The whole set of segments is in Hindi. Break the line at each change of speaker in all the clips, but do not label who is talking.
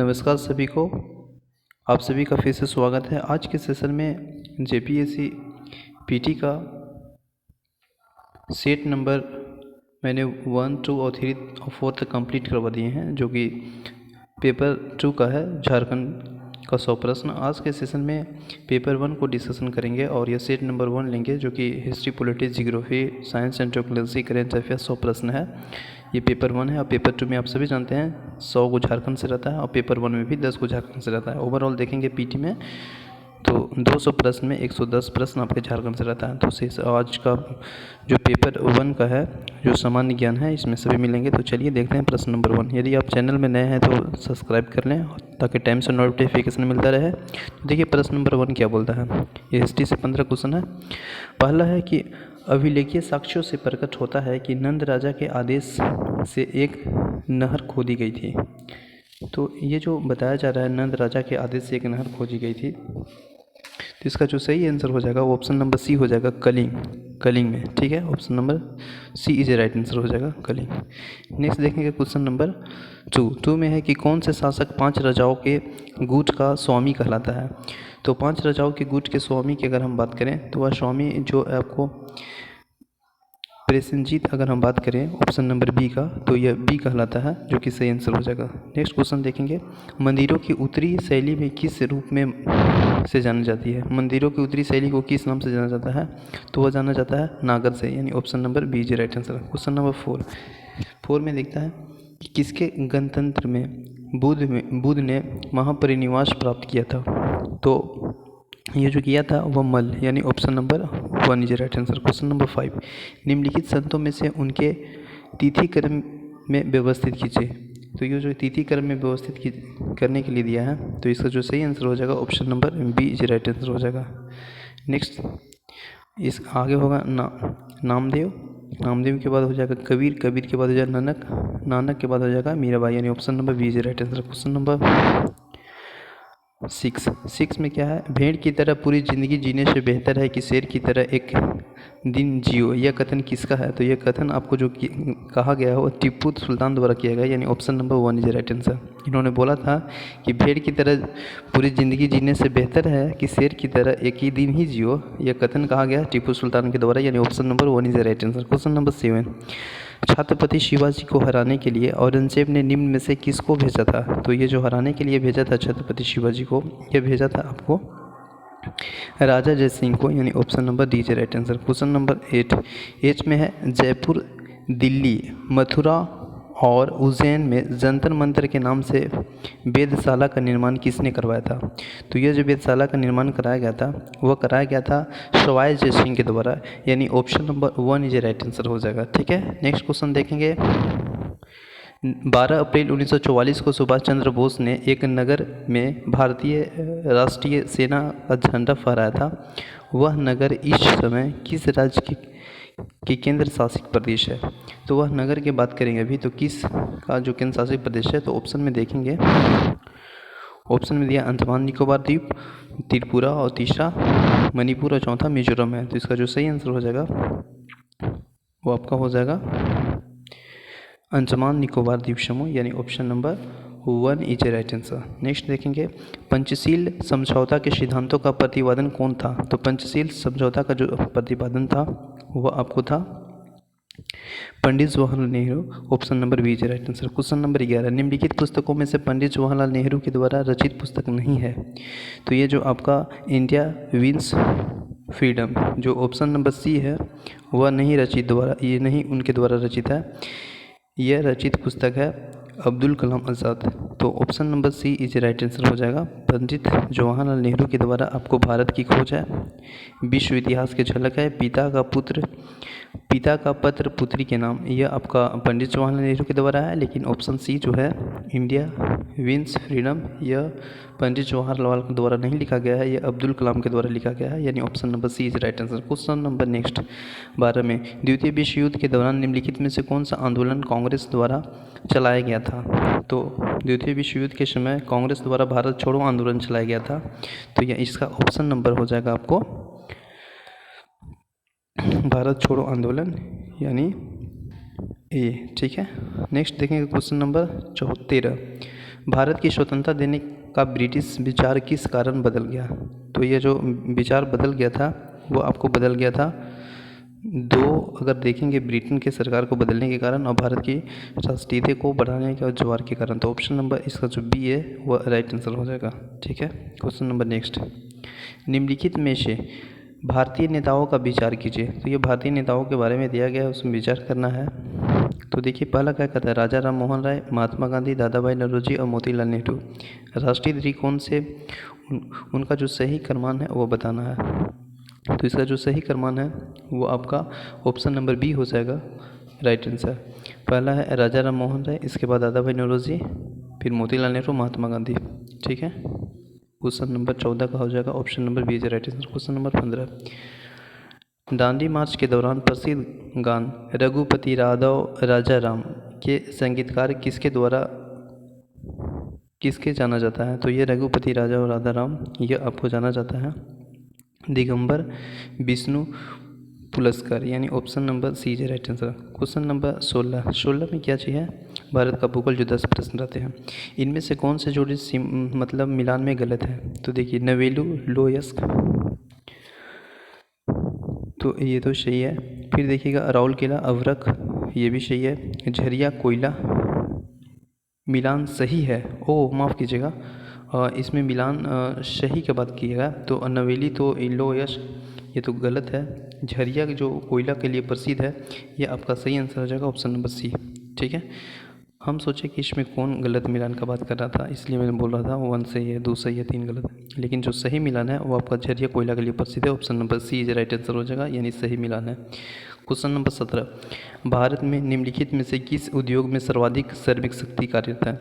नमस्कार सभी को। आप सभी का फिर से स्वागत है। आज के सेशन में जेपीएससी पीटी का सेट नंबर मैंने 1, 2 और 3 और 4 तक कंप्लीट करवा दिए हैं, जो कि पेपर 2 का है, झारखंड का 100 प्रश्न। आज के सेशन में पेपर 1 को डिस्कशन करेंगे और यह सेट नंबर 1 लेंगे, जो कि history, politics, geography, science and technology, current affairs 100 प्रश्न है। ये पेपर 1 है और पेपर 2 में आप सभी जानते हैं 100 को झारखंड से रहता है और पेपर 1 में भी 10 को झारखंड से रहता है। ओवरऑल देखेंगे पीटी में तो 200 प्रश्न में 110 प्रश्न आपके झारखंड से रहता है। तो शेष आज का जो पेपर 1 का है, जो सामान्य ज्ञान है, इसमें सभी मिलेंगे। तो चलिए देखते हैं प्रश्न नंबर 1। यदि आप चैनल में नए हैं तो सब्सक्राइब कर लें ताकि टाइम से नोटिफिकेशन मिलता रहे। तो देखिए प्रश्न नंबर 1 क्या बोलता है। ये हिस्ट्री से 15 क्वेश्चन है। पहला है कि अभिलेखीय साक्ष्यों से प्रकट होता है कि नंद राजा के आदेश से एक नहर खोदी गई थी। तो ये जो बताया जा रहा है, नंद राजा के आदेश से एक नहर खोदी गई थी, तो इसका जो सही आंसर हो जाएगा वो ऑप्शन नंबर सी हो जाएगा, कलिंग में। ठीक है, option number C is right answer हो जाएगा, कलिंग। नेक्स्ट देखेंगे क्वेश्चन नंबर 2 में है कि कौन से शासक 5 राजाओं के गुट का स्वामी कहलाता है। तो 5 राजाओं के गुट के स्वामी की अगर हम बात करें तो वह स्वामी जो आपको प्रेसेनजीत, अगर हम बात करें ऑप्शन नंबर बी का, तो यह बी कहलाता है, जो कि सही आंसर हो जाएगा। नेक्स्ट क्वेश्चन देखेंगे, मंदिरों की उत्तरी शैली में किस रूप में से जानी जाती है। मंदिरों की उत्तरी शैली को किस नाम से जाना जाता है, तो वह जाना जाता है नागर से, यानी option number B is right answer. Question number 4 में देखता है कि किसके गणतंत्र में बुद्ध ने महापरिनिवास प्राप्त किया था। तो ये जो किया था वह मल, यानी option number 1 is right answer. Question number 5, निम्नलिखित संतों में से उनके तिथि क्रम में व्यवस्थित कीजिए। तो ये जो तिथि क्रम में व्यवस्थित करने के लिए दिया है, तो इसका जो सही आंसर हो जाएगा option number B is right answer हो जाएगा। नेक्स्ट इस आगे होगा नामदेव के बाद हो जाएगा कबीर के बाद हो जाएगा नानक के बाद हो जाएगा मीराबाई, यानी option number B is right answer. Question number 6 में क्या है, भेड़ की तरह पूरी ज़िंदगी जीने से बेहतर है कि शेर की तरह एक दिन जियो। यह कथन किसका है। तो यह कथन आपको जो कहा गया है वो टीपू सुल्तान द्वारा किया गया, यानी option number 1 is right answer. इन्होंने बोला था कि भेड़ की तरह पूरी ज़िंदगी जीने से बेहतर है कि शेर की तरह एक ही दिन ही जियो। यह कथन कहा गया टीपू सुल्तान के द्वारा, यानी option number 1 is right answer. Question number 7, Chhatrapati Shivaji को हराने के लिए औरंगजेब ने निम्न में से किसको भेजा था। तो ये जो हराने के लिए भेजा था छत्रपति शिवाजी को, ये भेजा था आपको राजा जय सिंह को, यानी option number D is right answer. Question number 8 में है, जयपुर, दिल्ली, मथुरा और उज्जैन में जंतर मंतर के नाम से वेधशाला का निर्माण किसने करवाया था। तो यह जो वेधशाला का निर्माण कराया गया था वह कराया गया था सवाई जय सिंह के द्वारा, यानी option number 1 is right answer हो जाएगा। ठीक है, नेक्स्ट क्वेश्चन देखेंगे, 12 अप्रैल 1944 को सुभाष चंद्र बोस ने एक नगर में भारतीय राष्ट्रीय सेना का झंडा फहराया था। वह नगर इस समय किस राज्य की केंद्र शासित प्रदेश है। तो वह नगर की बात करेंगे अभी, तो किस का जो केंद्र शासित प्रदेश है, तो ऑप्शन में देखेंगे, ऑप्शन में दिया अंडमान निकोबार द्वीप, त्रिपुरा और तीसरा मणिपुर और चौथा मिजोरम है। तो इसका जो सही आंसर हो जाएगा वो आपका हो जाएगा अंडमान निकोबार द्वीप समूह, यानी option number 1 is right answer. Next देखेंगे, पंचशील समझौता के सिद्धांतों का प्रतिपादन कौन था। तो पंचशील समझौता का जो प्रतिपादन था वह आपको था Pandit Jawaharlal Nehru, option number B is right answer. Question number 11, निम्नलिखित पुस्तकों में से पंडित जवाहरलाल नेहरू के द्वारा रचित पुस्तक नहीं है। तो ये जो आपका इंडिया विंस फ्रीडम, जो ऑप्शन नंबर सी है, वह नहीं उनके द्वारा रचित है। यह रचित पुस्तक है अब्दुल कलाम आज़ाद। तो option number C is right answer हो जाएगा, पंडित जवाहरलाल नेहरू के द्वारा आपको भारत की खोज है, विश्व इतिहास की झलक है, पिता का पत्र पुत्री के नाम, यह आपका पंडित जवाहरलाल नेहरू के द्वारा है। लेकिन ऑप्शन सी जो है इंडिया विंस फ्रीडम, यह पंडित जवाहरलाल के द्वारा नहीं लिखा गया है, यह अब्दुल कलाम के द्वारा लिखा गया है, यानी option number C is right answer. Question number next 12 में, द्वितीय विश्व युद्ध के दौरान निम्नलिखित में से कौन सा आंदोलन कांग्रेस द्वारा चलाया गया था। तो द्वितीय विश्व युद्ध के समय कांग्रेस द्वारा भारत छोड़ो आंदोलन चलाया गया था। तो यह इसका ऑप्शन नंबर हो जाएगा आपको भारत छोड़ो आंदोलन, यानी ए। ठीक है, नेक्स्ट देखेंगे क्वेश्चन नंबर 13, भारत की स्वतंत्रता देने का ब्रिटिश विचार किस कारण बदल गया? तो ये जो विचार बदल गया था वो आपको बदल गया था दो, अगर देखेंगे ब्रिटेन के सरकार को बदलने के कारण और भारत की राष्ट्रीयता को बढ़ाने के ज्वार के कारण। तो ऑप्शन नंबर इसका जो बी है वो राइट आंसर हो जाएगा। ठीक है, क्वेश्चन नंबर नेक्स्ट, निम्नलिखित में से भारतीय नेताओं का विचार कीजिए। तो ये भारतीय नेताओं के बारे में दिया गया है, उसमें विचार करना है। तो देखिए पहला क्या कहता है, राजा राम मोहन राय, महात्मा गांधी, दादा भाई नौरोजी और मोतीलाल नेहरू। राष्ट्रीय दृष्टिकोण से उनका जो सही क्रमांक है वो बताना है। तो इसका जो सही क्रमांक है वो आपका ऑप्शन नंबर बी हो जाएगा राइट आंसर। पहला है राजा राम मोहन राय, इसके बाद दादा भाई नौरोजी, फिर मोतीलाल नेहरू, महात्मा गांधी। ठीक है, क्वेश्चन नंबर 14 का हो जाएगा option number B is right answer. Question number 15, Dandi march के दौरान प्रसिद्ध गान रघुपति राघव राजा राम के संगीतकार किसके जाना जाता है? तो ये रघुपति राजा और राधा राम ये आपको जाना जाता है दिगंबर विष्णु पुरस्कार, यानी option number C is right answer. Question number 16 में क्या चाहिए? भारत का भूगोल जो 10 प्रश्न रहते हैं, इनमें से कौन से जोड़ी मतलब मिलान में गलत है? तो देखिए नवेलू, लोयस्क, तो ये तो सही है। फिर देखिएगा राउल किला, अवरक, ये भी सही है। झरिया, कोयला, मिलान सही है। ओ माफ़ कीजिएगा, इसमें मिलान सही के बात किएगा। तो नवेली तो लोयस ये तो गलत है। झरिया जो कोयला के लिए प्रसिद्ध है ये आपका सही आंसर हो जाएगा ऑप्शन नंबर सी। ठीक है, हम सोचे कि इसमें कौन गलत मिलान का बात कर रहा था, इसलिए मैंने बोल रहा था 1 सही है, 2 सही है, 3 गलत है, लेकिन जो सही मिलान है वो आपका झरिया कोयला के लिए प्रसिद्ध है, option number C is right answer हो जाएगा, यानी सही मिलान है। क्वेश्चन नंबर 17, भारत में निम्नलिखित में से किस उद्योग में सर्वाधिक श्रमिक शक्ति कार्यरत है?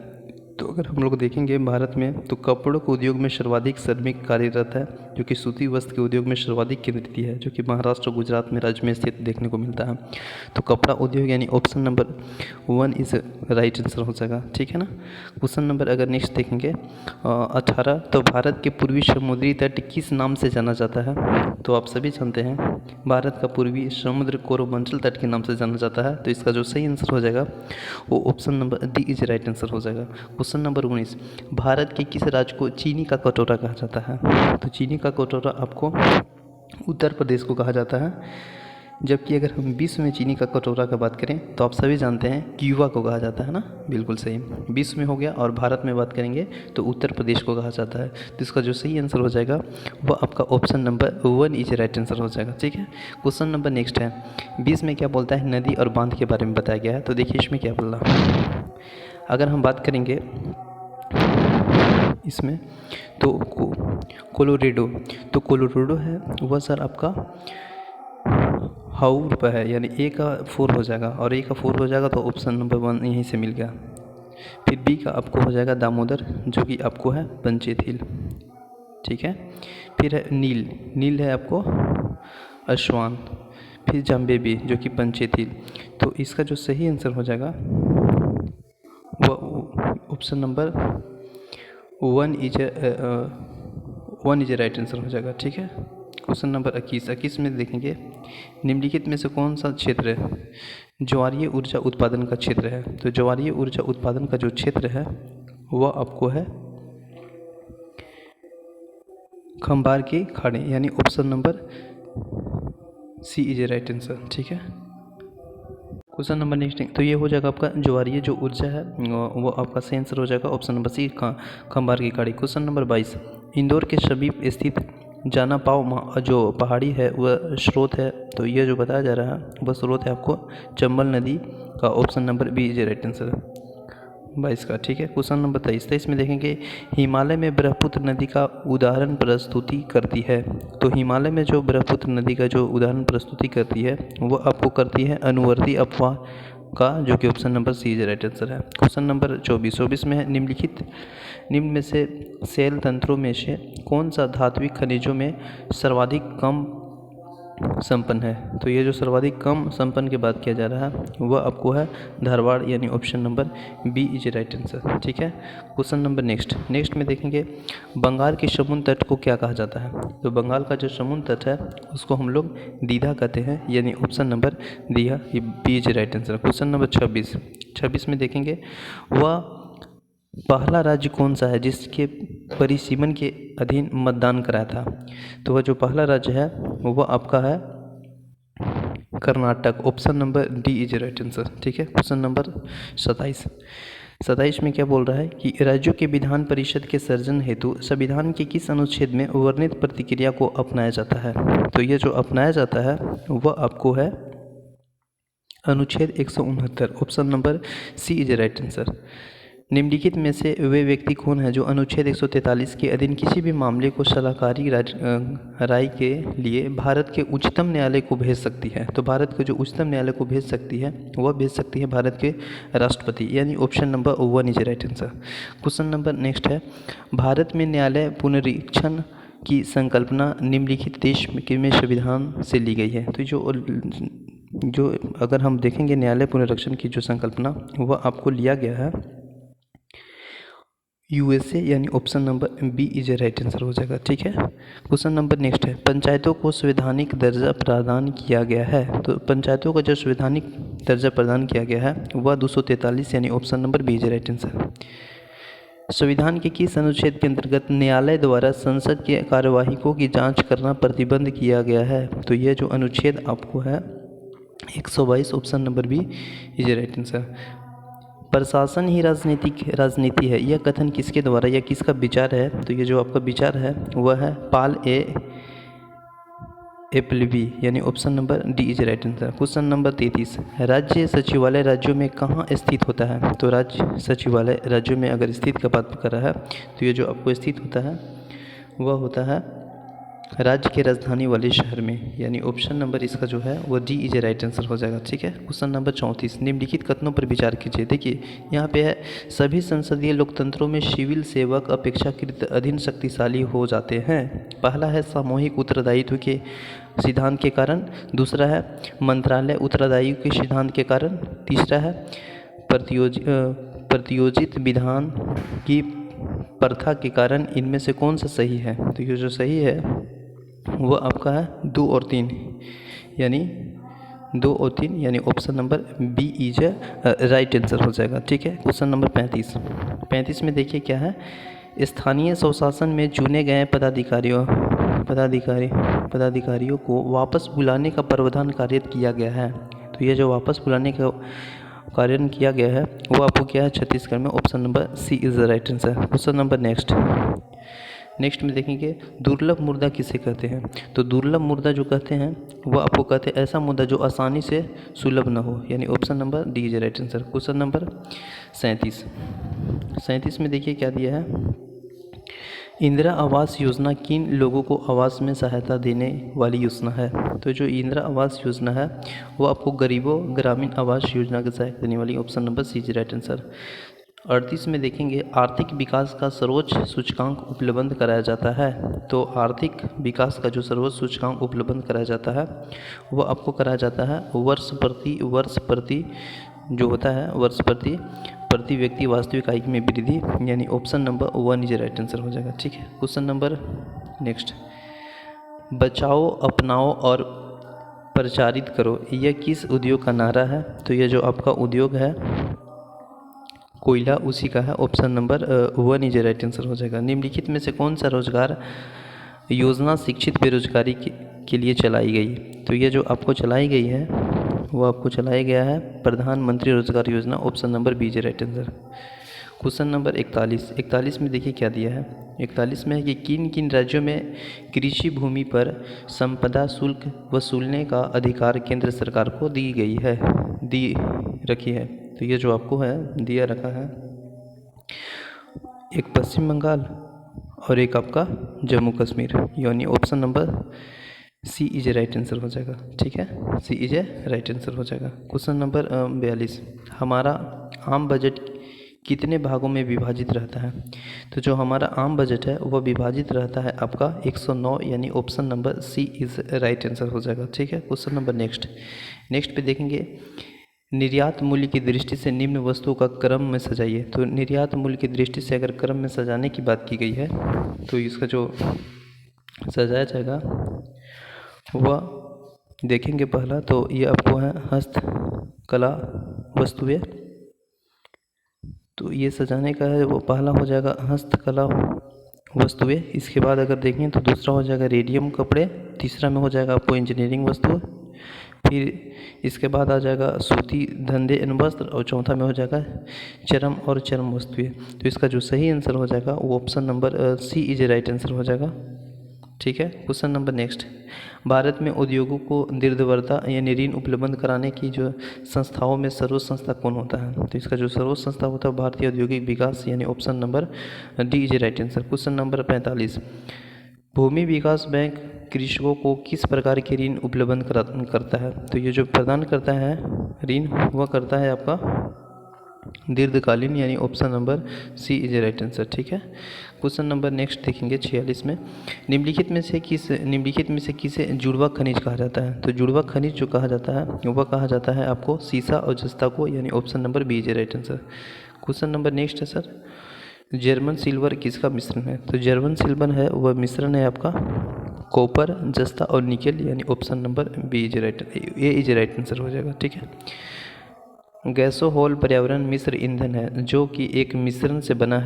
तो अगर हम लोग देखेंगे भारत में तो कपड़ों के उद्योग में सर्वाधिक श्रमिक कार्यरत है, जो कि सूती वस्त्र के उद्योग में सर्वाधिक केंद्रित है, जो कि महाराष्ट्र गुजरात में राज्य में स्थित देखने को मिलता है। तो कपड़ा उद्योग यानी option number 1 is right answer हो जाएगा। ठीक है ना। क्वेश्चन नंबर अगर नेक्स्ट देखेंगे 18, तो भारत के पूर्वी समुद्री तट किस नाम से जाना जाता है? तो आप सभी जानते हैं भारत का पूर्वी समुद्र कोरोमंडल तट के नाम से जाना जाता है। तो इसका जो सही आंसर हो जाएगा वो option number D is right answer हो जाएगा। क्वेश्चन नंबर 19, भारत के किस राज्य को चीनी का कटोरा कहा जाता है? तो चीनी का कटोरा आपको उत्तर प्रदेश को कहा जाता है, जबकि अगर हम विश्व में चीनी का कटोरा का बात करें तो आप सभी जानते हैं क्यूबा को कहा जाता है ना। बिल्कुल सही, विश्व में हो गया, और भारत में बात करेंगे तो उत्तर प्रदेश को कहा जाता है। तो इसका जो सही आंसर हो जाएगा वो आपका option number 1 is right answer हो जाएगा। ठीक है, क्वेश्चन नंबर नेक्स्ट है 20 में क्या बोलता है? नदी और बांध के बारे में बताया गया है। तो देखिए इसमें क्या बोल रहा है, अगर हम बात करेंगे इसमें तो कोलोरेडो, तो कोलोरेडो है वह सर आपका हाउ रुपये है, यानी ए का 4 हो जाएगा, और ए का 4 हो जाएगा तो ऑप्शन नंबर 1 यहीं से मिल गया। फिर बी का आपको हो जाएगा दामोदर, जो कि आपको है पंचेत हिल। ठीक है, फिर है नील, नील है आपको अश्वान, फिर जाम्बेबी जो कि पंचेत हिल। तो इसका जो सही आंसर हो जाएगा वह option number 1 is right answer हो जाएगा। ठीक है, क्वेश्चन नंबर 21 में देखेंगे निम्नलिखित में से कौन सा क्षेत्र ज्वारीय ऊर्जा उत्पादन का क्षेत्र है? तो ज्वारीय ऊर्जा उत्पादन का जो क्षेत्र है वह आपको है खंबार की खाड़ी, यानी option number C is right answer. ठीक है, क्वेश्चन नंबर नेक्स्ट, तो ये हो जाएगा आपका ज्वारीय जो ऊर्जा है वो आपका सही आंसर हो जाएगा ऑप्शन नंबर सी खंबार की खाड़ी। क्वेश्चन नंबर 22, इंदौर के समीप स्थित जाना पाव जो पहाड़ी है वह स्रोत है। तो ये जो बताया जा रहा है वह स्रोत है आपको चंबल नदी का, option number B is right answer 22 का। ठीक है, क्वेश्चन नंबर 23 में देखेंगे हिमालय में ब्रह्मपुत्र नदी का उदाहरण प्रस्तुति करती है। तो हिमालय में जो ब्रह्मपुत्र नदी का जो उदाहरण प्रस्तुति करती है वह आपको करती है अनुवर्ती अफवाह का, जो कि option number C is right answer है। क्वेश्चन नंबर 24 में है निम्न में से सेल तंत्रों में से कौन सा धात्विक खनिजों में सर्वाधिक कम संपन्न है? तो ये जो सर्वाधिक कम संपन्न की बात किया जा रहा है वह आपको है धारवाड़, यानी option number B is right answer. ठीक है, क्वेश्चन नंबर नेक्स्ट में देखेंगे बंगाल के समुद्र तट को क्या कहा जाता है? तो बंगाल का जो समुद्र तट है उसको हम लोग दीघा कहते हैं, यानी ऑप्शन नंबर दीघा, ये B is right answer. Question number 26 में देखेंगे वह पहला राज्य कौन सा है जिसके परिसीमन के अधीन मतदान कराया था? तो वह जो पहला राज्य है वह आपका है Karnataka. Option number D is right answer. ठीक है, क्वेश्चन नंबर 27 में क्या बोल रहा है कि राज्यों के विधान परिषद के सर्जन हेतु संविधान के किस अनुच्छेद में वर्णित प्रतिक्रिया को अपनाया जाता है? तो ये जो अपनाया जाता है वह आपको है अनुच्छेद 169। Option number C is right answer. निम्नलिखित में से वे व्यक्ति कौन है जो अनुच्छेद 143 के अधीन किसी भी मामले को सलाहकारी राय के लिए भारत के उच्चतम न्यायालय को भेज सकती है? तो भारत के जो उच्चतम न्यायालय को भेज सकती है वह भेज सकती है भारत के राष्ट्रपति, यानी option number 1 is right answer. Question number next है, भारत में न्यायालय पुनरीक्षण की संकल्पना निम्नलिखित देश में संविधान से ली गई है? तो जो अगर हम देखेंगे न्यायालय पुनरीक्षण की जो संकल्पना वह आपको लिया गया है यूएसए, यानी option number B is right answer हो जाएगा। ठीक है, क्वेश्चन नंबर नेक्स्ट है, पंचायतों को संवैधानिक दर्जा प्रदान किया गया है? तो पंचायतों को जो संवैधानिक दर्जा प्रदान किया गया है वह 243, यानी option number B is right answer. संविधान के किस अनुच्छेद के अंतर्गत न्यायालय द्वारा संसद के कार्यवाहियों की जांच करना प्रतिबंध किया गया है? तो यह जो अनुच्छेद आपको है 122, option number B is right answer. प्रशासन ही राजनीति है, यह कथन किसके द्वारा या किसका विचार है? तो ये जो आपका विचार है वह है पॉल एप्पलबी, यानी option number D is right answer. Question number 33, राज्य सचिवालय राज्यों में कहाँ स्थित होता है? तो राज्य सचिवालय राज्यों में अगर स्थित का बात कर रहा है तो ये जो आपको स्थित होता है वह होता है राज्य के राजधानी वाले शहर में, यानी ऑप्शन नंबर इसका जो है वो डी इज राइट आंसर हो जाएगा। ठीक है, क्वेश्चन नंबर 34, निम्नलिखित कथनों पर विचार कीजिए। देखिए यहाँ पे है, सभी संसदीय लोकतंत्रों में सिविल सेवक अपेक्षाकृत अधिक शक्तिशाली हो जाते हैं। पहला है सामूहिक उत्तरदायित्व के सिद्धांत के कारण, दूसरा है मंत्रालय उत्तरदायित्व के सिद्धांत के कारण, तीसरा है प्रतियोजित विधान की प्रथा के कारण। इनमें से कौन सा सही है? तो ये जो सही है वो आपका है 2 और 3, यानी 2 और 3, यानी option number B is right answer हो जाएगा। ठीक है, क्वेश्चन नंबर 35 में देखिए क्या है, स्थानीय स्वशासन में चुने गए पदाधिकारियों को वापस बुलाने का प्रावधान कार्यरत किया गया है। तो ये जो वापस बुलाने का कार्य किया गया है वो आपको क्या है छत्तीसगढ़ में, option number C is the right answer. Question number next में देखेंगे दुर्लभ मुद्दा किसे कहते हैं? तो दुर्लभ मुद्दा जो कहते हैं वो आपको कहते हैं ऐसा मुद्दा जो आसानी से सुलभ न हो, यानी option number D is right answer. Question number 37 में देखिए क्या दिया है, इंदिरा आवास योजना किन लोगों को आवास में सहायता देने वाली योजना है? तो जो इंदिरा आवास योजना है वो आपको गरीबों ग्रामीण आवास योजना की सहायता देने वाली, option number C is right answer. 38 में देखेंगे आर्थिक विकास का सर्वोच्च सूचकांक उपलब्ध कराया जाता है। तो आर्थिक विकास का जो सर्वोच्च सूचकांक उपलब्ध कराया जाता है वो आपको कराया जाता है वर्ष प्रति जो होता है वर्ष प्रति व्यक्ति वास्तविक आय में वृद्धि, यानी option number 1 is right answer हो जाएगा। ठीक है, क्वेश्चन नंबर नेक्स्ट, बचाओ अपनाओ और प्रचारित करो यह किस उद्योग का नारा है? तो यह जो आपका उद्योग है कोयला, उसी का है, option number 1 is right answer हो जाएगा। निम्नलिखित में से कौन सा रोजगार योजना शिक्षित बेरोजगारी के लिए चलाई गई? तो ये जो आपको चलाई गई है वो आपको चलाया गया है प्रधानमंत्री रोजगार योजना, option number B is right answer. Question number 41 में देखिए क्या दिया है, 41 में है कि किन किन राज्यों में कृषि भूमि पर संपदा शुल्क वसूलने का अधिकार केंद्र सरकार को दी रखी है? तो ये जो आपको है दिया रखा है, एक पश्चिम बंगाल और एक आपका जम्मू कश्मीर, यानी option number C is right answer हो जाएगा। ठीक है, सी इज राइट आंसर हो जाएगा। क्वेश्चन नंबर 42, हमारा आम बजट कितने भागों में विभाजित रहता है? तो जो हमारा आम बजट है वह विभाजित रहता है आपका 109, यानी option number C is right answer हो जाएगा। ठीक है, क्वेश्चन नंबर नेक्स्ट पे देखेंगे निर्यात मूल्य की दृष्टि से निम्न वस्तुओं का क्रम में सजाइए। तो निर्यात मूल्य की दृष्टि से अगर क्रम में सजाने की बात की गई है तो इसका जो सजाया जाएगा वह देखेंगे पहला तो ये आपको है हस्तकला वस्तुएं, तो ये सजाने का है वो पहला हो जाएगा हस्तकला वस्तुएं। इसके बाद अगर देखें तो दूसरा हो जाएगा रेडियम कपड़े, तीसरा में हो जाएगा आपको इंजीनियरिंग वस्तु, फिर इसके बाद आ जाएगा सूती धंधे एवं वस्त्र, और चौथा में हो जाएगा चर्म और चर्म वस्तुएं। तो इसका जो सही आंसर हो जाएगा वो option number C is right answer हो जाएगा। ठीक है। क्वेश्चन नंबर नेक्स्ट, भारत में उद्योगों को दीर्घवरता यानी ऋण उपलब्ध कराने की जो संस्थाओं में सर्वोच्च संस्था कौन होता है? तो इसका जो सर्वोच्च संस्था होता है भारतीय औद्योगिक विकास यानी option number D is right answer. Question number 45, भूमि विकास बैंक कृषकों को किस प्रकार के ऋण उपलब्ध करता है? तो ये जो प्रदान करता है ऋण वह करता है आपका दीर्घकालीन यानी option number C is right answer. ठीक है। क्वेश्चन नंबर नेक्स्ट देखेंगे 46 में, निम्नलिखित में से किसे जुड़वा खनिज कहा जाता है? तो जुड़वा खनिज जो कहा जाता है वह कहा जाता है आपको सीसा और जस्ता को, यानी option number B is right answer. Question number next है सर, जर्मन सिल्वर किसका मिश्रण है? तो जर्मन सिल्वर है वह मिश्रण है आपका कॉपर, जस्ता और निकेल, यानी option number B is right, A is right answer हो जाएगा। ठीक है। गैसोहोल पर्यावरण मिश्र ईंधन है जो कि एक मिश्रण से बना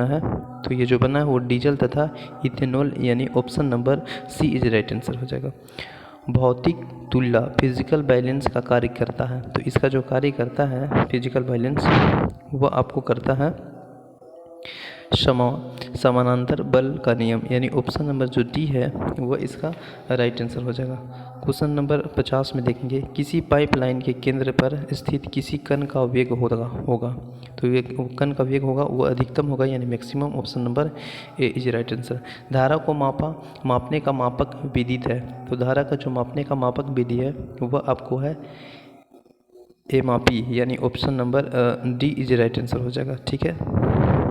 है, तो ये जो बना है वो डीजल तथा इथेनॉल, यानी option number C is right answer हो जाएगा। भौतिक तुल्य फिजिकल बैलेंस का कार्य करता है, तो इसका जो कार्य करता है फिजिकल बैलेंस वह आपको करता है समानांतर बल का नियम, यानी ऑप्शन नंबर जो डी है वह इसका राइट आंसर हो जाएगा। क्वेश्चन नंबर 50 में देखेंगे, किसी पाइपलाइन के केंद्र पर स्थित किसी कण का वेग होगा, तो ये कण का वेग होगा वो अधिकतम होगा यानी maximum, option number A is right answer. धारा को मापने का मापक विदित है, तो धारा का जो मापने का मापक विधि है वह आपको है एमआरपी, यानी option number D is right answer हो जाएगा। ठीक है।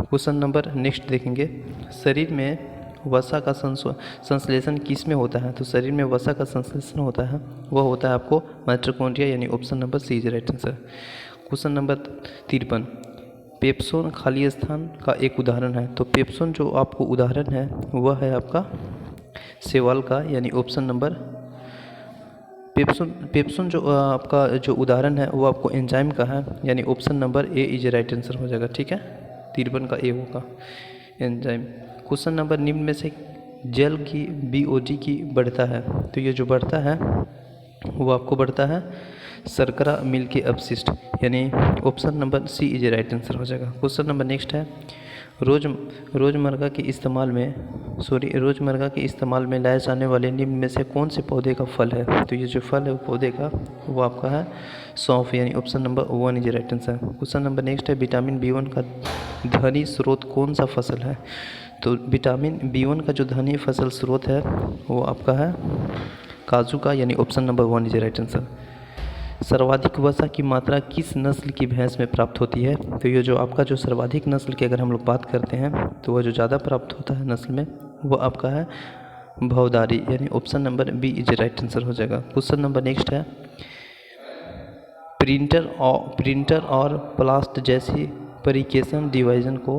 क्वेश्चन नंबर नेक्स्ट देखेंगे, शरीर में वसा का संश्लेषण किस में होता है? तो शरीर में वसा का संश्लेषण होता है वह होता है आपको माइटोकॉन्ड्रिया, यानी option number C is right answer. Question number 53, पेप्सोन खाली स्थान का एक उदाहरण है, तो पेप्सोन जो आपको उदाहरण है वह है आपका सेवाल का, यानी ऑप्शन नंबर पेप्सोन जो आपका जो उदाहरण है वो आपको एंजाइम का है, यानी option number A is right answer हो जाएगा। ठीक है। 53 का ए होगा एंजाइम। क्वेश्चन नंबर, निम्न में से जल की BOD की बढ़ता है, तो ये जो बढ़ता है वो आपको बढ़ता है शर्करा मिल के अपशिष्ट, यानी option number C is right answer हो जाएगा। क्वेश्चन नंबर नेक्स्ट है, रोज़मर्रा के इस्तेमाल में लाए जाने वाले निम्न में से कौन से पौधे का फल है? तो ये जो फल है वो पौधे का वो आपका है सौंफ, यानी option number 1 is right answer. Question number next है, विटामिन B1 का धनी स्रोत कौन सा फसल है? तो विटामिन B1 का जो धनी फसल स्रोत है वो आपका है काजू का, यानी option number 1 is right answer. सर्वाधिक वसा की मात्रा किस नस्ल की भैंस में प्राप्त होती है? तो ये जो आपका जो सर्वाधिक नस्ल की अगर हम लोग बात करते हैं तो वह जो ज़्यादा प्राप्त होता है नस्ल में वो आपका है भौदारी, यानी option number B is right answer हो जाएगा। क्वेश्चन नंबर नेक्स्ट है, प्रिंटर और प्लास्ट जैसी परिकेशन डिवाइजन को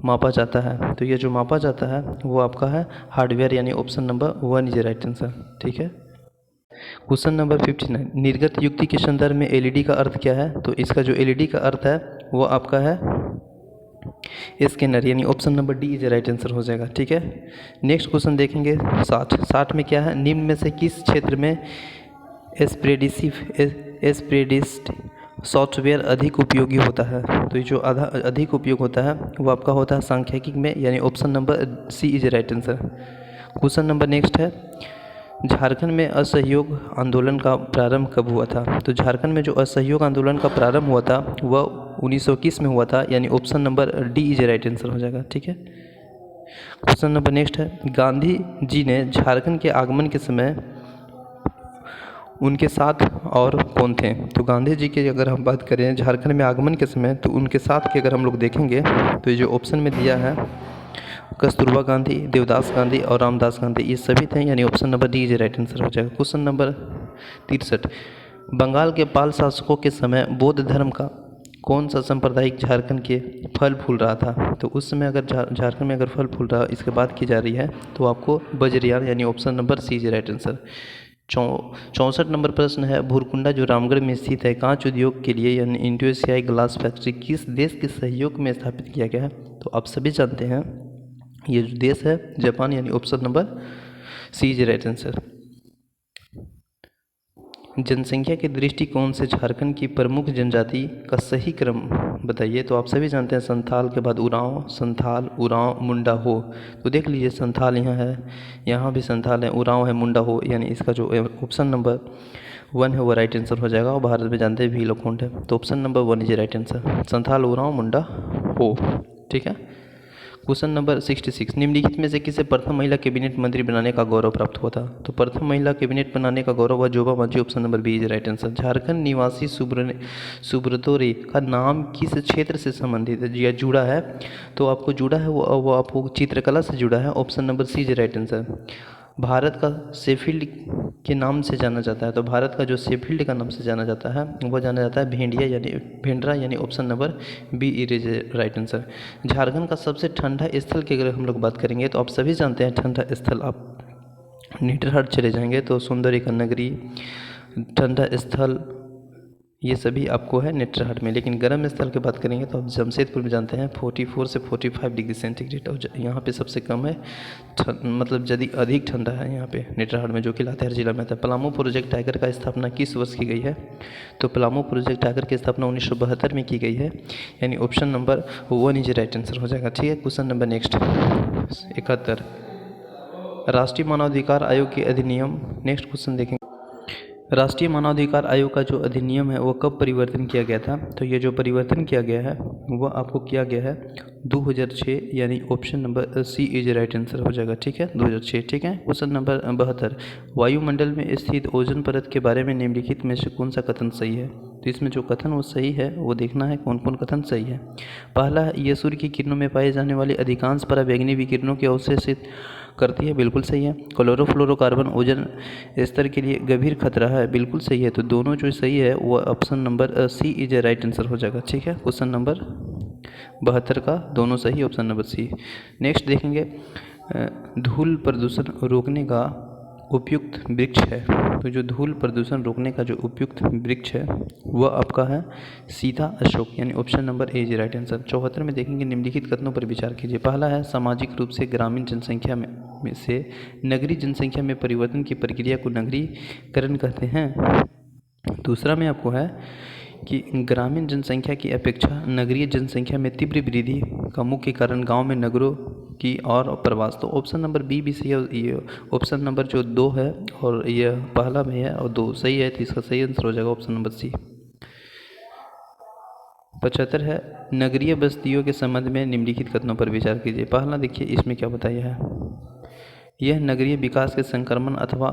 मापा जाता है, तो ये जो मापा जाता है वो आपका है हार्डवेयर, यानी option number 1 is right answer. ठीक है। क्वेश्चन नंबर 59, निर्गत युक्ति के संदर्भ में LED का अर्थ क्या है? तो इसका जो LED का अर्थ है वो आपका है स्कैनर, यानी option number D is right answer हो जाएगा। ठीक है। नेक्स्ट क्वेश्चन देखेंगे 60 में क्या है, निम्न में से किस क्षेत्र में स्प्रेडिस्ट सॉफ्टवेयर अधिक उपयोगी होता है? तो ये जो अधिक उपयोग होता है वो आपका होता है सांख्यिकी में, यानी option number C is right answer. Question number next है, झारखंड में असहयोग आंदोलन का प्रारंभ कब हुआ था? तो झारखंड में जो असहयोग आंदोलन का प्रारंभ हुआ था वह 1921 में हुआ था, यानी option number D is right answer हो जाएगा। ठीक है। क्वेश्चन नंबर नेक्स्ट है, गांधी जी ने झारखंड के आगमन के समय उनके साथ और कौन थे? तो गांधी जी की अगर हम बात करें झारखंड में आगमन के समय तो उनके साथ के अगर हम लोग देखेंगे तो ये जो ऑप्शन में दिया है कस्तूरबा गांधी, देवदास गांधी और रामदास गांधी, ये सभी थे, यानी option number D is right answer हो जाएगा। क्वेश्चन नंबर 63, बंगाल के पाल शासकों के समय बौद्ध धर्म का कौन सा सांप्रदायिक झारखंड के फल फूल रहा था? तो उस समय अगर झारखंड में अगर फल फूल रहा इसके बात की जा रही है तो आपको बजरियान, यानी option number C is right answer. 64 number प्रश्न है, भूरकुंडा जो रामगढ़ में स्थित है, कांच उद्योग के लिए यानी इंडो एशियाई ग्लास फैक्ट्री किस देश के सहयोग में स्थापित किया गया है? तो आप सभी जानते हैं ये जो देश है जापान, यानी option number C is right answer. जनसंख्या के दृष्टिकोण से झारखंड की प्रमुख जनजाति का सही क्रम बताइए। तो आप सभी जानते हैं संथाल के बाद उरांव, संथाल, उरांव, मुंडा हो। तो देख लीजिए संथाल यहाँ है, यहाँ भी संथाल है, उरांव है, मुंडा हो, यानी इसका जो ऑप्शन नंबर 1 है वो राइट आंसर हो जाएगा। और भारत में जानते हैं भीलखंड है, तो option number 1 is right answer, Santhal, Oraon, Munda Ho. ठीक है। क्वेश्चन नंबर 66, निम्नलिखित में से किसे प्रथम महिला कैबिनेट मंत्री बनाने का गौरव प्राप्त हुआ था? तो प्रथम महिला कैबिनेट बनाने का गौरव हुआ Joba Manjhi, option number B is right answer. Jharkhand निवासी सुब्रतो रे का नाम किस क्षेत्र से संबंधित है या जुड़ा है? तो आपको जुड़ा है वो आपको चित्रकला से जुड़ा है, option number C is right answer. Bharat का शेफील्ड के नाम से जाना जाता है, तो भारत का जो शेफील्ड का नाम से जाना जाता है वो जाना जाता है भेंडरा, यानी option number B is right answer. Jharkhand का सबसे ठंडा स्थल की अगर हम लोग बात करेंगे तो आप सभी जानते हैं ठंडा स्थल, आप नेतरहाट चले जाएंगे तो सुंदरी का नगरी, ठंडा स्थल ये सभी आपको है नेतरहाट में। लेकिन गर्म स्थल की बात करेंगे तो आप जमशेदपुर में जानते हैं 44 से 45 डिग्री सेंटीग्रेड, और यहाँ पे सबसे कम है, मतलब यदि अधिक ठंडा है यहाँ पे नेतरहाट में, जो कि लातेहार जिला में आता है। पलामू प्रोजेक्ट टाइगर का स्थापना किस वर्ष की गई है? तो पलामू प्रोजेक्ट टाइगर की स्थापना 1972 में की गई है, यानी option number 1 is right answer हो जाएगा। ठीक है। क्वेश्चन नंबर नेक्स्ट 71, राष्ट्रीय मानवाधिकार आयोग के अधिनियम, नेक्स्ट क्वेश्चन देखेंगे। राष्ट्रीय मानवाधिकार आयोग का जो अधिनियम है वो कब परिवर्तन किया गया था? तो ये जो परिवर्तन किया गया है वो आपको किया गया है 2006, यानी option number C is right answer हो जाएगा। ठीक है, 2006। ठीक है। क्वेश्चन नंबर 72, वायुमंडल में स्थित ओजोन परत के बारे में निम्नलिखित में से कौन सा कथन सही है? तो इसमें जो कथन वो सही है वो देखना है कौन कौन कथन सही है। पहला, ये सूर्य की किरणों में पाए जाने वाली अधिकांश पराबैंगनी विकिरणों की अवशोषित करती है, बिल्कुल सही है। क्लोरोफ्लोरोकार्बन ओजोन स्तर के लिए गंभीर खतरा है, बिल्कुल सही है। तो दोनों जो सही है वो option number C is right answer हो जाएगा। ठीक है। क्वेश्चन नंबर 72 का दोनों सही, ऑप्शन नंबर सी। नेक्स्ट देखेंगे, धूल प्रदूषण रोकने का उपयुक्त वृक्ष है। तो जो धूल प्रदूषण रोकने का जो उपयुक्त वृक्ष है वह आपका है सीता अशोक, यानी option number A is right answer. 74 में देखेंगे, निम्नलिखित कथनों पर विचार कीजिए। पहला है सामाजिक रूप से ग्रामीण जनसंख्या में से नगरीय जनसंख्या में परिवर्तन की प्रक्रिया को नगरीकरण कहते हैं। दूसरा में आपको है कि ग्रामीण जनसंख्या की अपेक्षा नगरीय जनसंख्या में तीव्र वृद्धि का मुख्य कारण गांव में नगरों की और प्रवास। तो ऑप्शन नंबर बी भी सही है, ये ऑप्शन नंबर जो 2 है और यह पहला में है और 2 सही है, तो इसका सही आंसर हो जाएगा ऑप्शन नंबर सी। 75 है, नगरीय बस्तियों के संबंध में निम्नलिखित कथनों पर विचार कीजिए। पहला देखिए इसमें क्या बताया है, यह नगरीय विकास के संक्रमण अथवा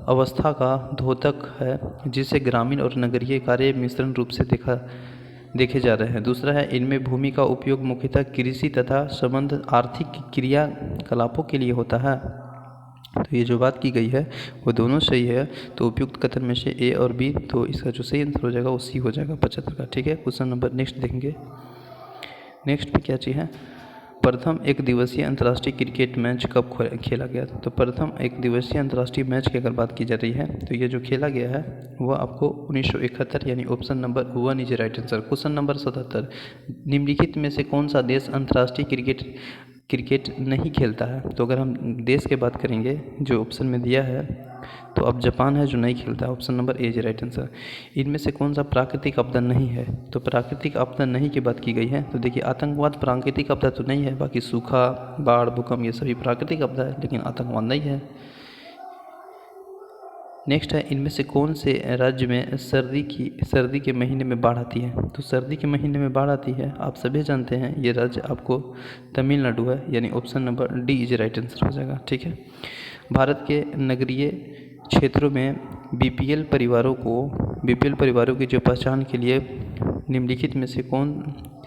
अवस्था का द्योतक है जिसे ग्रामीण और नगरीय कार्य मिश्रण रूप से देखे जा रहे हैं। दूसरा है, इनमें भूमि का उपयोग मुख्यतः कृषि तथा संबद्ध आर्थिक क्रियाकलापों के लिए होता है। तो ये जो बात की गई है वो दोनों सही है, तो उपयुक्त कथन में से ए और बी, तो इसका जो सही आंसर हो जाएगा वो सी हो जाएगा 75 का। ठीक है। क्वेश्चन नंबर नेक्स्ट देखेंगे। नेक्स्ट में क्या चीज़ है, प्रथम एक दिवसीय अंतर्राष्ट्रीय क्रिकेट मैच कब खेला गया था? तो प्रथम एक दिवसीय अंतर्राष्ट्रीय मैच की अगर बात की जा रही है तो ये जो खेला गया है वह आपको 1971, यानी option number 1 is right answer. Question number 77, निम्नलिखित में से कौन सा देश अंतर्राष्ट्रीय क्रिकेट नहीं खेलता है? तो अगर हम देश की बात करेंगे जो ऑप्शन में दिया है तो अब जापान है जो नहीं खेलता है, option number A is right answer. इनमें से कौन सा प्राकृतिक आपदा नहीं है? तो प्राकृतिक आपदा नहीं की बात की गई है, तो देखिए आतंकवाद प्राकृतिक आपदा तो नहीं है, बाकी सूखा, बाढ़, भूकंप ये सभी प्राकृतिक आपदा है, लेकिन आतंकवाद नहीं है। नेक्स्ट है, इनमें से कौन से राज्य में सर्दी के महीने में बाढ़ आती है? तो सर्दी के महीने में बाढ़ आती है, आप सभी जानते हैं ये राज्य आपको तमिलनाडु है, यानी option number D is right answer हो जाएगा। ठीक है। भारत के नगरीय क्षेत्रों में बीपीएल परिवारों की जो पहचान के लिए निम्नलिखित में से कौन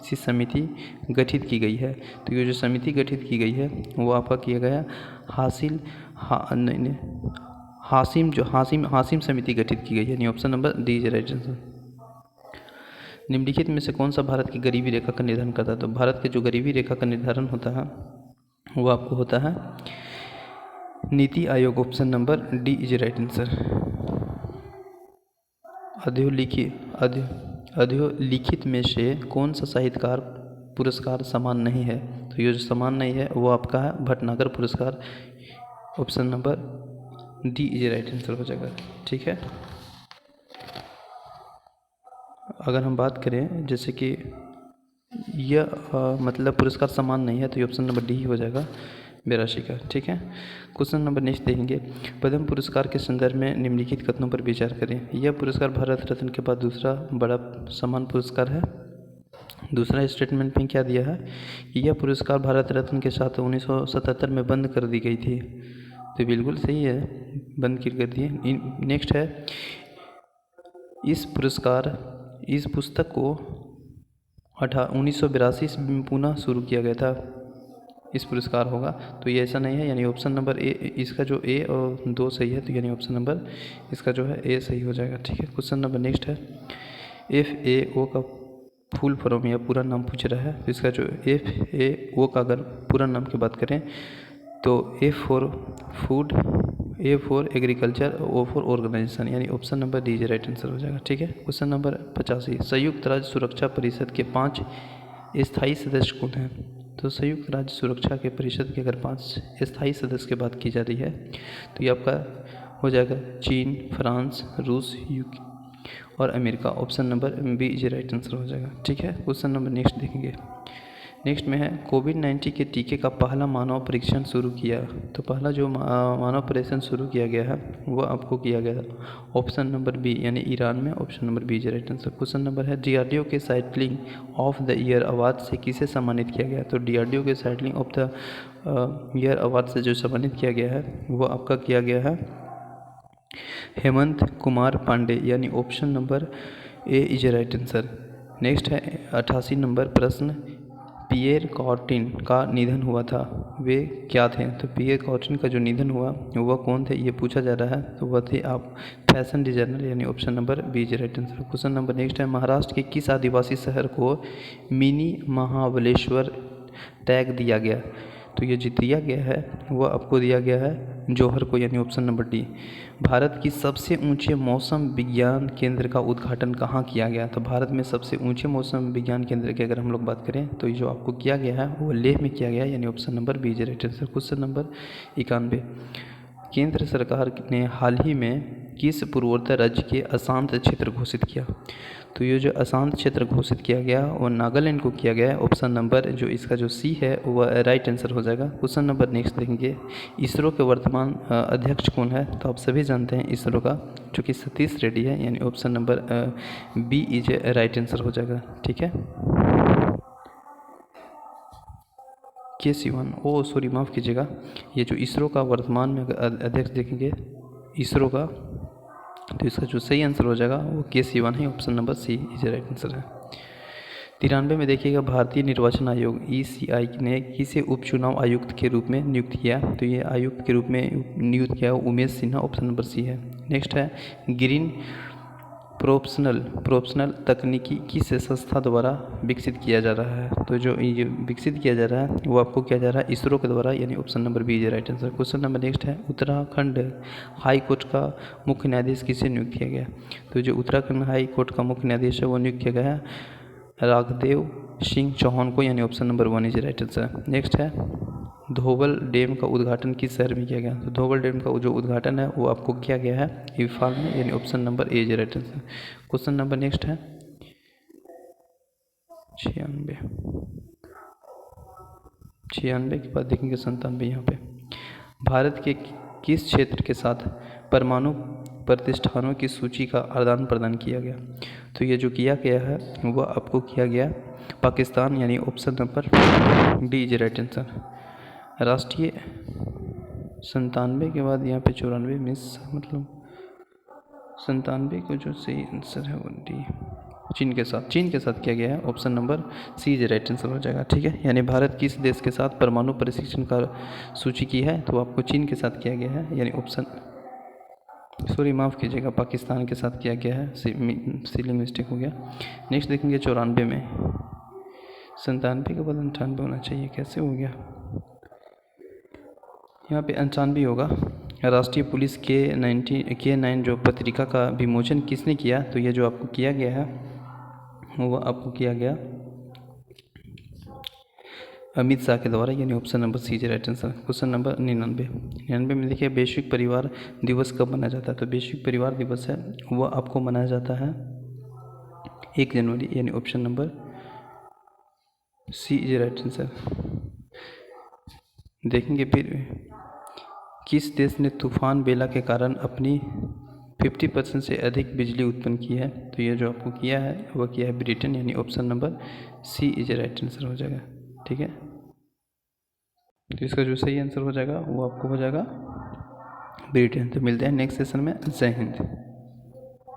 सी समिति गठित की गई है? तो ये जो समिति गठित की गई है वो आपका किया गया हासिम समिति गठित की गई है, यानी option number D is right answer. निम्नलिखित में से कौन सा भारत की गरीबी रेखा का निर्धारण करता है? तो भारत के जो गरीबी रेखा का निर्धारण होता है वो आपको होता है NITI Aayog, option number D is right answer. अधोलिखित में से कौन सा साहित्यकार पुरस्कार समान नहीं है? तो ये जो समान नहीं है वो आपका है भटनागर पुरस्कार, option number D is right answer हो जाएगा। ठीक है, अगर हम बात करें जैसे कि यह मतलब पुरस्कार समान नहीं है तो ये ऑप्शन नंबर डी ही हो जाएगा 82 का। ठीक है, क्वेश्चन नंबर नेक्स्ट देखेंगे। पद्म पुरस्कार के संदर्भ में निम्नलिखित कथनों पर विचार करें। यह पुरस्कार भारत रत्न के बाद दूसरा बड़ा सम्मान पुरस्कार है। दूसरा स्टेटमेंट में क्या दिया है कि यह पुरस्कार भारत रत्न के साथ 1977 में बंद कर दी गई थी। तो बिल्कुल सही है, बंद कर दी। नेक्स्ट है, इस पुस्तक को 1982 ईस्वी में पुनः शुरू किया गया था। इस पुरस्कार होगा, तो ये ऐसा नहीं है, यानी ऑप्शन नंबर ए, इसका जो ए और 2 सही है, तो यानी ऑप्शन नंबर इसका जो है ए सही हो जाएगा। ठीक है, क्वेश्चन नंबर नेक्स्ट है। FAO का फुल फॉर्म या पूरा नाम पूछ रहा है, तो इसका जो FAO का अगर पूरा नाम की बात करें तो A for food, A for agriculture, O for organisation, यानी option number D is right answer हो जाएगा। ठीक है, क्वेश्चन नंबर 85। संयुक्त राज्य सुरक्षा परिषद के 5 स्थायी सदस्य कौन हैं? तो संयुक्त राज्य सुरक्षा के परिषद के अगर 5 स्थायी सदस्य की बात की जा रही है तो ये आपका हो जाएगा चीन, फ्रांस, रूस, यूके और America, option number B is right answer हो जाएगा। ठीक है, क्वेश्चन नंबर नेक्स्ट देखेंगे। नेक्स्ट में है, कोविड-19 के टीके का पहला मानव परीक्षण शुरू किया। तो पहला जो मानव परीक्षण शुरू किया गया है वो आपको किया गया था ऑप्शन नंबर बी, यानी ईरान में, option number B is right answer. Question number है, DRDO के cycling of the year award से किसे सम्मानित किया गया? तो DRDO के cycling of the year award से जो सम्मानित किया गया है वो आपका किया गया है हेमंत कुमार पांडे, यानी option number A is right answer. Next है 88 नंबर प्रश्न, पियर कॉर्टिन का निधन हुआ था, वे क्या थे? तो पियर कॉर्टिन का जो निधन हुआ वह कौन थे ये पूछा जा रहा है, तो वह थे आप फैशन डिजाइनर, यानी option number B is right answer. Question number next है, महाराष्ट्र के किस आदिवासी शहर को मिनी महाबलेश्वर टैग दिया गया? तो ये जो दिया गया है वह आपको दिया गया है जौहर को, यानी ऑप्शन नंबर डी। भारत की सबसे ऊंचे मौसम विज्ञान केंद्र का उद्घाटन कहाँ किया गया? तो भारत में सबसे ऊंचे मौसम विज्ञान केंद्र की अगर हम लोग बात करें तो ये जो आपको किया गया है वो लेह में किया गया है, यानी option number B is right answer. Question number 91, केंद्र सरकार ने हाल ही में किस पूर्वोत्तर राज्य के अशांत क्षेत्र घोषित किया? तो ये जो अशांत क्षेत्र घोषित किया गया वो नागालैंड को किया गया है, ऑप्शन नंबर जो इसका जो सी है वह राइट आंसर हो जाएगा। क्वेश्चन नंबर नेक्स्ट देखेंगे, इसरो के वर्तमान अध्यक्ष कौन है? तो आप सभी जानते हैं इसरो का, जो कि सतीश रेड्डी है, यानी option number B is right answer हो जाएगा। ठीक है, K-Sivan, ओ सॉरी माफ़ कीजिएगा, ये जो इसरो का वर्तमान में अध्यक्ष देखेंगे इसरो का, तो इसका जो सही आंसर हो जाएगा वो K-Sivan है, option number C is right answer है। 93 में देखिएगा, भारतीय निर्वाचन आयोग ECI ने किसे उपचुनाव आयुक्त के रूप में नियुक्त किया? तो ये आयुक्त के रूप में नियुक्त किया Umesh Sinha, option number C है। नेक्स्ट है, ग्रीन प्रोफेशनल तकनीकी किस संस्था द्वारा विकसित किया जा रहा है? तो जो ये विकसित किया जा रहा है वो आपको किया जा रहा है इसरो के द्वारा, यानी option number B is right answer. Question number next है, उत्तराखंड हाई कोर्ट का मुख्य न्यायाधीश किसे नियुक्त किया गया? तो जो उत्तराखंड हाई कोर्ट का मुख्य न्यायाधीश है वो नियुक्त किया गया है राघदेव सिंह चौहान को, यानी option number 1 is right answer. Next है, धोबल डैम का उद्घाटन किस शहर में किया गया? तो धोबल डैम का जो उद्घाटन है वो आपको किया गया है इम्फाल में, यानी option number A is right answer. Question number next है 96 के बाद देखेंगे 97 यहाँ पे, भारत के किस क्षेत्र के साथ परमाणु प्रतिष्ठानों की सूची का आदान प्रदान किया गया? तो ये जो किया गया है वह आपको किया गया पाकिस्तान, यानी option number D is right answer. राष्ट्रीय 97 के बाद यहाँ पे 94 मिस, मतलब 97 को जो सही आंसर है वो डी, चीन के साथ किया गया है, option number C is right answer हो जाएगा। ठीक है, यानी भारत किस देश के साथ परमाणु परीक्षण का सूची की है? तो आपको चीन के साथ किया गया है, यानी ऑप्शन सॉरी माफ़ कीजिएगा पाकिस्तान के साथ किया गया है, सीलिंग मिस्टेक हो गया। नेक्स्ट देखेंगे 94 में, 97 के बाद 98 होना चाहिए, कैसे हो गया? यहाँ पे 95 होगा। राष्ट्रीय पुलिस K9 जो पत्रिका का विमोचन किसने किया, तो ये जो आपको किया गया है वो आपको किया गया अमित शाह के द्वारा, यानी option number C is right answer. Question number 99 में देखिए वैश्विक परिवार दिवस कब मनाया जाता है, तो वैश्विक परिवार दिवस है वो आपको मनाया जाता है 1 जनवरी, यानी option number C is right answer. देखेंगे फिर किस देश ने तूफान बेला के कारण अपनी 50% से अधिक बिजली उत्पन्न की है, तो ये जो आपको किया है वह किया है ब्रिटेन, यानी option number C is right answer हो जाएगा। ठीक है, तो इसका जो सही आंसर हो जाएगा वो आपको हो जाएगा ब्रिटेन। तो मिलते हैं नेक्स्ट सेशन में। जय हिंद।